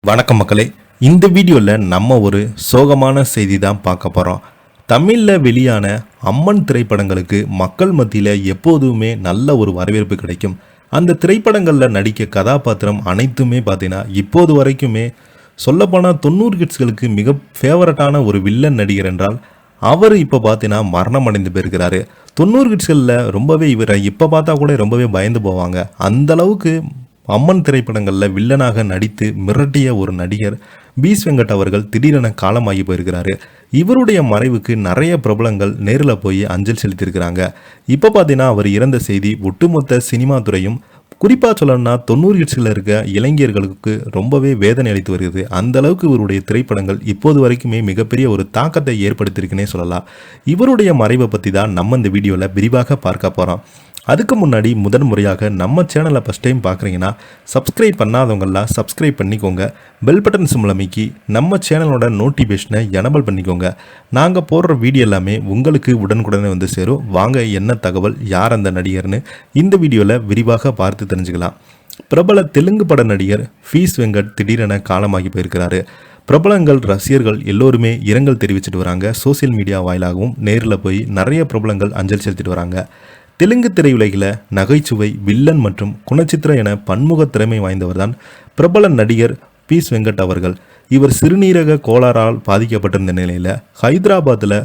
வணக்கம் மக்களே. இந்த வீடியோவில் நம்ம ஒரு சோகமான செய்தி தான் பார்க்க போகிறோம். தமிழில் வெளியான அம்மன் திரைப்படங்களுக்கு மக்கள் மத்தியில் எப்போதுமே நல்ல ஒரு வரவேற்பு கிடைக்கும். அந்த திரைப்படங்களில் நடிக்க கதாபாத்திரம் அனைத்துமே பார்த்தீங்கன்னா இப்போது வரைக்குமே சொல்லப்போனால் 90 கிட்ஸ்களுக்கு மிக ஃபேவரட்டான ஒரு வில்லன் நடிகர் என்றால் அவர் இப்போ பார்த்தீங்கன்னா மரணம் அடைந்து போயிருக்கிறாரு. 90 கிட்ஸ்களில் ரொம்பவே இவரை இப்போ பார்த்தா கூட ரொம்பவே பயந்து போவாங்க. அந்தளவுக்கு அம்மன் திரைப்படங்களில் வில்லனாக நடித்து மிரட்டிய ஒரு நடிகர் பீஸ் வெங்கட் அவர்கள் திடீரென காலமாகி போயிருக்கிறாரு. இவருடைய மறைவுக்கு நிறைய பிரபலங்கள் நேரில் போய் அஞ்சல் செலுத்தியிருக்கிறாங்க. இப்போ பார்த்தீங்கன்னா அவர் இறந்த செய்தி ஒட்டுமொத்த சினிமா துறையும் குறிப்பாக சொல்லணும்னா 90 கிட்ஸில் இருக்க இளைஞர்களுக்கு ரொம்பவே வேதனை அளித்து வருகிறது. அந்த அளவுக்கு இவருடைய திரைப்படங்கள் இப்போது வரைக்குமே மிகப்பெரிய ஒரு தாக்கத்தை ஏற்படுத்தியிருக்குன்னே சொல்லலாம். இவருடைய மறைவை பற்றி தான் நம்ம இந்த வீடியோவில் விரிவாக பார்க்க போகிறோம். அதுக்கு முன்னாடி முறையாக நம்ம சேனலை ஃபஸ்ட் டைம் பார்க்குறீங்கன்னா சப்ஸ்கிரைப் பண்ணாதவங்களாம் சப்ஸ்கிரைப் பண்ணிக்கோங்க. பெல் பட்டன் சிம்பிள் அமைக்கி நம்ம சேனலோட நோட்டிஃபிகேஷனை எனபிள் பண்ணிக்கோங்க. நாங்கள் போடுற வீடியோ எல்லாமே உங்களுக்கு உடனுக்குடனே வந்து சேரும். வாங்க என்ன தகவல், யார் அந்த நடிகர்னு இந்த வீடியோவில் விரிவாக பார்த்து தெரிஞ்சுக்கலாம். பிரபல தெலுங்கு பட நடிகர் பீஸ் வெங்கட் திடீரென காலமாகி போயிருக்கிறாரு. பிரபலங்கள் ரசிகர்கள் எல்லோருமே இரங்கல் தெரிவிச்சிட்டு வராங்க. சோசியல் மீடியா வாயிலாகவும் நேரில் போய் நிறைய பிரபலங்கள் அஞ்சல் செலுத்திட்டு வராங்க. தெலுங்கு திரையுலகில் நகைச்சுவை, வில்லன் மற்றும் குணச்சித்திரம் என பன்முக திறமை வாய்ந்தவர் தான் பிரபல நடிகர் பீஸ் வெங்கட் அவர்கள். இவர் சிறுநீரக கோளாறால் பாதிக்கப்பட்டிருந்த நிலையில் ஹைதராபாத்தில்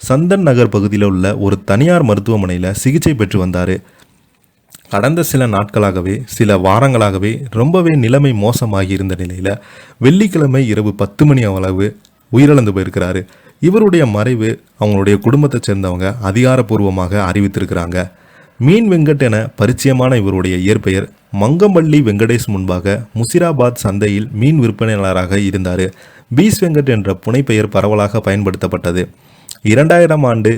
சந்தன் நகர் பகுதியில் உள்ள ஒரு தனியார் மருத்துவமனையில் சிகிச்சை பெற்று வந்தார். கடந்த சில நாட்களாகவே சில வாரங்களாகவே ரொம்பவே நிலைமை மோசமாகி இருந்த நிலையில் வெள்ளிக்கிழமை இரவு 10 மணி அளவு உயிரிழந்து போயிருக்கிறாரு. இவருடைய மறைவு அவங்களுடைய குடும்பத்தை சேர்ந்தவங்க அதிகாரப்பூர்வமாக அறிவித்திருக்கிறாங்க. மீன் வெங்கட் என பரிச்சயமான இவருடைய இயற்பெயர் மங்கம்பள்ளி வெங்கடேஷ். முன்பாக முசிராபாத் சந்தையில் மீன் விற்பனையாளராக இருந்தார். பீஸ் வெங்கட் என்ற புனைப்பெயர் பரவலாக பயன்படுத்தப்பட்டது. 2000 ஆண்டு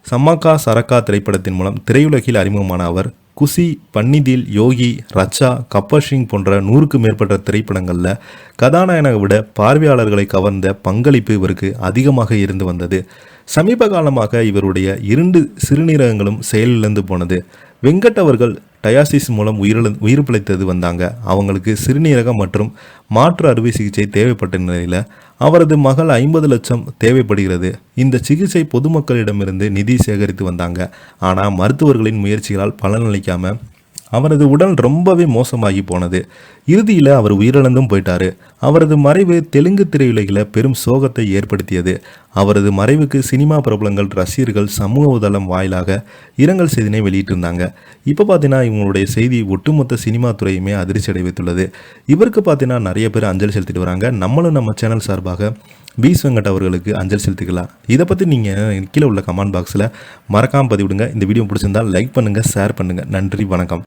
சம்மக்கா சரக்கா திரைப்படத்தின் மூலம் திரையுலகில் அறிமுகமான அவர் குசி, பன்னிதில், யோகி, ரச்சா, கப்பர் சிங் போன்ற 100க்கும் மேற்பட்ட திரைப்படங்களில் கதாநாயகனை விட பார்வையாளர்களை கவர்ந்த பங்களிப்பு இவருக்கு அதிகமாக இருந்து வந்தது. சமீப காலமாக இவருடைய 2 சிறுநீரகங்களும் செயலிழந்து போனது. வெங்கட் அவர்கள் டயாசிஸ் மூலம் உயிர் பிழைத்தது வந்தாங்க. அவங்களுக்கு சிறுநீரகம் மற்றும் மாற்று அறுவை சிகிச்சை தேவைப்பட்ட நிலையில் அவரது மகள் 50 லட்சம் தேவைப்படுகிறது. இந்த சிகிச்சை பொதுமக்களிடமிருந்து நிதி சேகரித்து வந்தாங்க. ஆனால் மருத்துவர்களின் முயற்சிகளால் பலனளிக்காமல் அவரது உடல் ரொம்பவே மோசமாகி போனது. இறுதியில் அவர் உயிரிழந்தும் போயிட்டார். அவரது மறைவு தெலுங்கு திரையுலகில் பெரும் சோகத்தை ஏற்படுத்தியது. அவரது மறைவுக்கு சினிமா பிரபலங்கள், ரசிகர்கள் சமூக வலைதளம் வாயிலாக இரங்கல் செய்தினை வெளியிட்டிருந்தாங்க. இப்போ பார்த்தீங்கன்னா இவங்களுடைய செய்தி ஒட்டுமொத்த சினிமா துறையுமே அதிர்ச்சி அடைவித்துள்ளது. இவருக்கு பார்த்தீங்கன்னா நிறைய பேர் அஞ்சலி செலுத்திட்டு வராங்க. நம்மளும் நம்ம சேனல் சார்பாக பீஸ் வெங்கட் அவர்களுக்கு அஞ்சல் செலுத்திக்கலாம். இதை பற்றி நீங்கள் கீழே உள்ள கமெண்ட் பாக்ஸில் மறக்காமல் பதிவிடுங்க. இந்த வீடியோ பிடிச்சிருந்தால் லைக் பண்ணுங்கள், ஷேர் பண்ணுங்கள். நன்றி, வணக்கம்.